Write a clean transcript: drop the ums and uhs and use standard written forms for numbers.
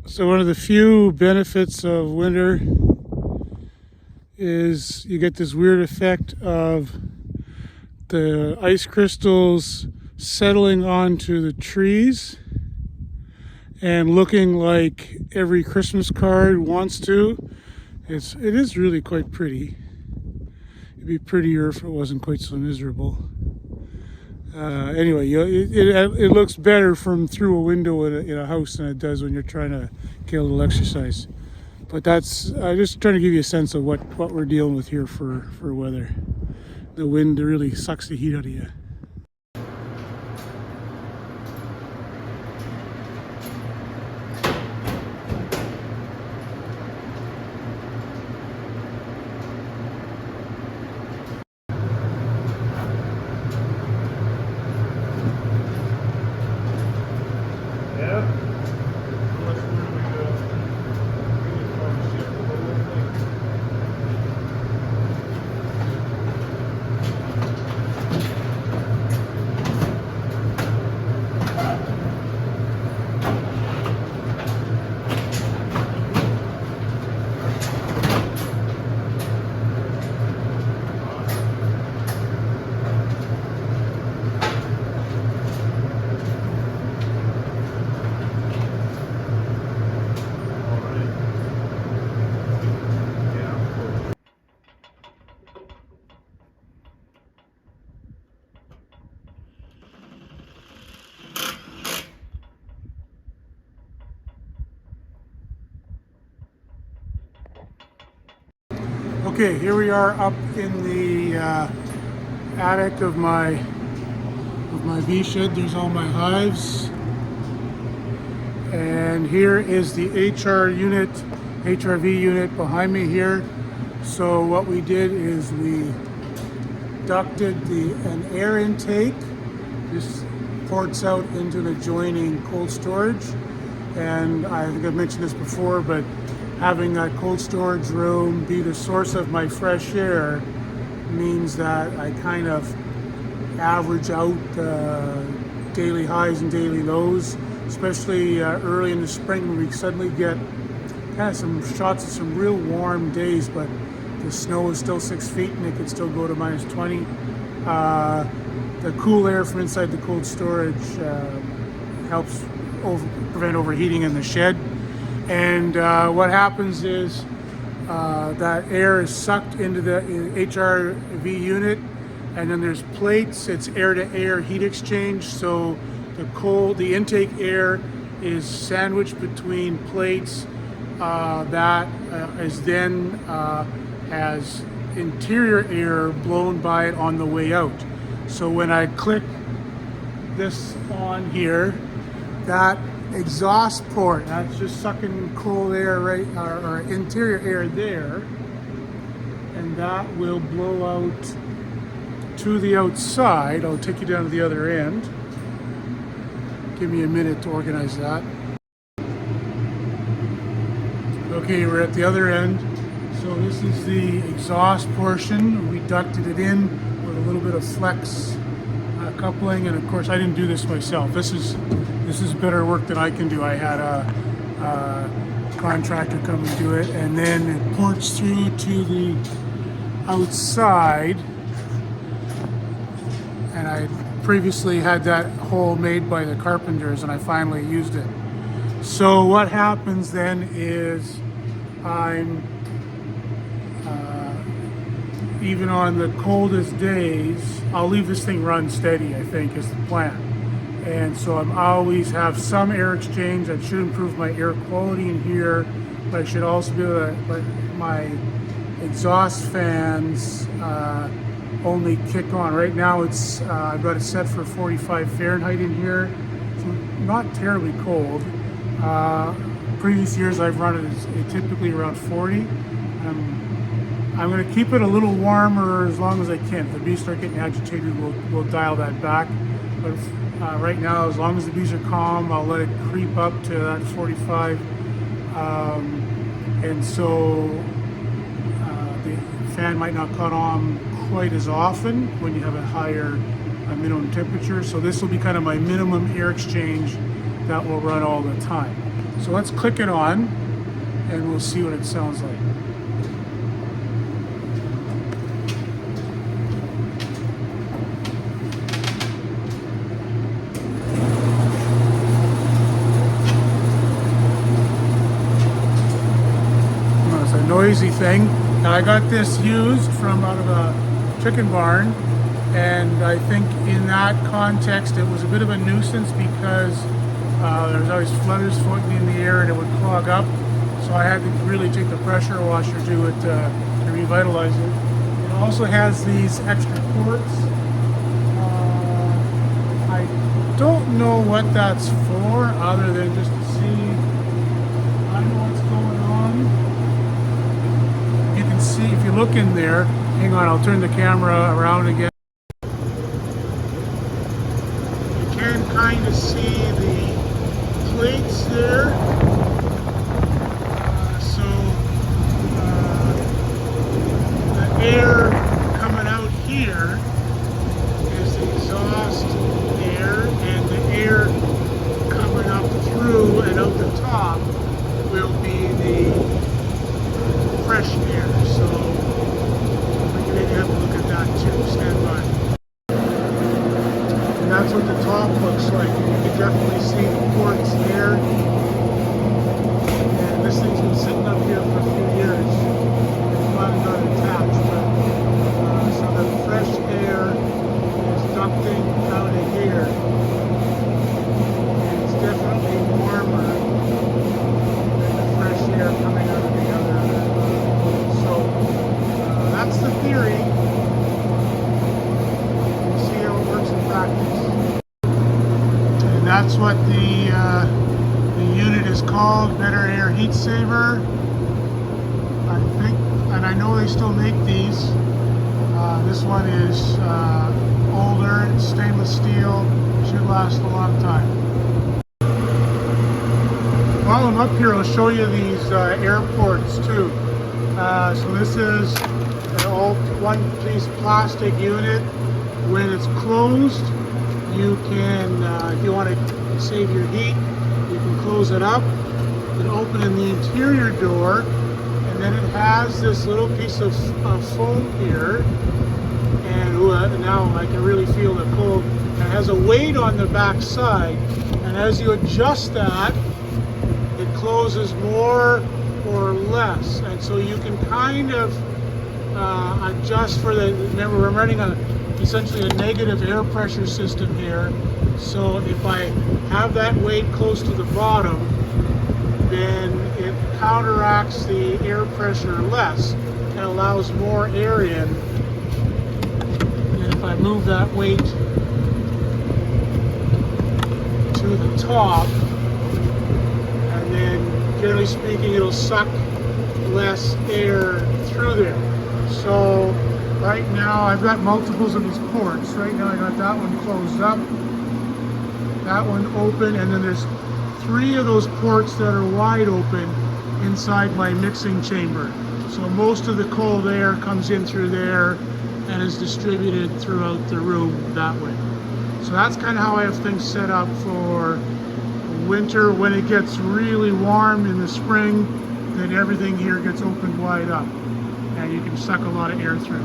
So one of the few benefits of winter is you get this weird effect of the ice crystals settling onto the trees and looking like every Christmas card wants to. It is really quite pretty. It'd be prettier if it wasn't quite so miserable. Anyway, it looks better from through a window in a house than it does when you're trying to get a little exercise. But that's just trying to give you a sense of what we're dealing with here for weather. The wind really sucks the heat out of you. Okay, here we are up in the attic of my bee shed. There's all my hives, and here is the HRV unit behind me here. So what we did is we ducted an air intake. This ports out into the adjoining cold storage, and I think I've mentioned this before, but having that cold storage room be the source of my fresh air means that I kind of average out daily highs and daily lows, especially early in the spring when we suddenly get kind of some shots of some real warm days, but the snow is still 6 feet and it can still go to minus 20. The cool air from inside the cold storage helps prevent overheating in the shed. And what happens is that air is sucked into the HRV unit, and then there's plates. It's air-to-air heat exchange. So the intake air is sandwiched between plates that is then has interior air blown by it on the way out. So when I click this on here, that exhaust port, that's just sucking cold air right, or interior air there, and that will blow out to the outside. I'll take you down to the other end. Give me a minute to organize that. Okay, we're at the other end. So this is the exhaust portion. We ducted it in with a little bit of flex coupling, and of course I didn't do this myself. This is better work than I can do. I had a contractor come and do it, and then it ports through to the outside, and I previously had that hole made by the carpenters, and I finally used it. So what happens then is I'm even on the coldest days, I'll leave this thing run steady, I think, is the plan. And so I'm always have some air exchange. That should improve my air quality in here, but I should also be able to let my exhaust fans only kick on. Right now it's I've got it set for 45 Fahrenheit in here, so not terribly cold. Previous years I've run it typically around 40. I'm going to keep it a little warmer as long as I can. If the bees start getting agitated, we'll dial that back. But right now, as long as the bees are calm, I'll let it creep up to that 45. And so the fan might not cut on quite as often when you have a higher minimum temperature. So this will be kind of my minimum air exchange that will run all the time. So let's click it on and we'll see what it sounds like. It's a noisy thing. Now I got this used from out of a chicken barn, and I think in that context it was a bit of a nuisance because there was always flutters floating in the air and it would clog up. So I had to really take the pressure washer to it to revitalize it. It also has these extra ports. I don't know what that's for other than just to see I know what's going on. You can see if you look in there, hang on, I'll turn the camera around again. You can kind of see the plates there. The air coming out here is the exhaust air, and the air coming up through and out the top will be the fresh air. So we can maybe have a look at that too. Stand by. And that's what the top looks like. You can definitely see the ports there. And this thing's been sitting up here for a few years. It's finally got attached. So the fresh air is ducting out of here. And it's definitely warmer than the fresh air coming out of the other. So that's the theory. We'll see how it works in practice. And that's what the unit is called, Better Air Heat Saver. I think, and I know they still make these. This one is older, it's stainless steel, should last a long time. While I'm up here, I'll show you these air ports too. So this is an old one-piece plastic unit. When it's closed, you can, if you want to save your heat, you can close it up and open in the interior door, and then it has this little piece of foam here, and now I can really feel the cold. It has a weight on the back side, and as you adjust that, it closes more or less, and so you can kind of adjust for the, remember we're running essentially a negative air pressure system here, so if I have that weight close to the bottom, then it counteracts the air pressure less and allows more air in. And if I move that weight to the top, and then generally speaking it'll suck less air through there. So right now I've got multiples of these ports. Right now I got that one closed up, that one open, and then there's 3 of those ports that are wide open inside my mixing chamber. So most of the cold air comes in through there and is distributed throughout the room that way. So that's kind of how I have things set up for winter. When it gets really warm in the spring, then everything here gets opened wide up and you can suck a lot of air through.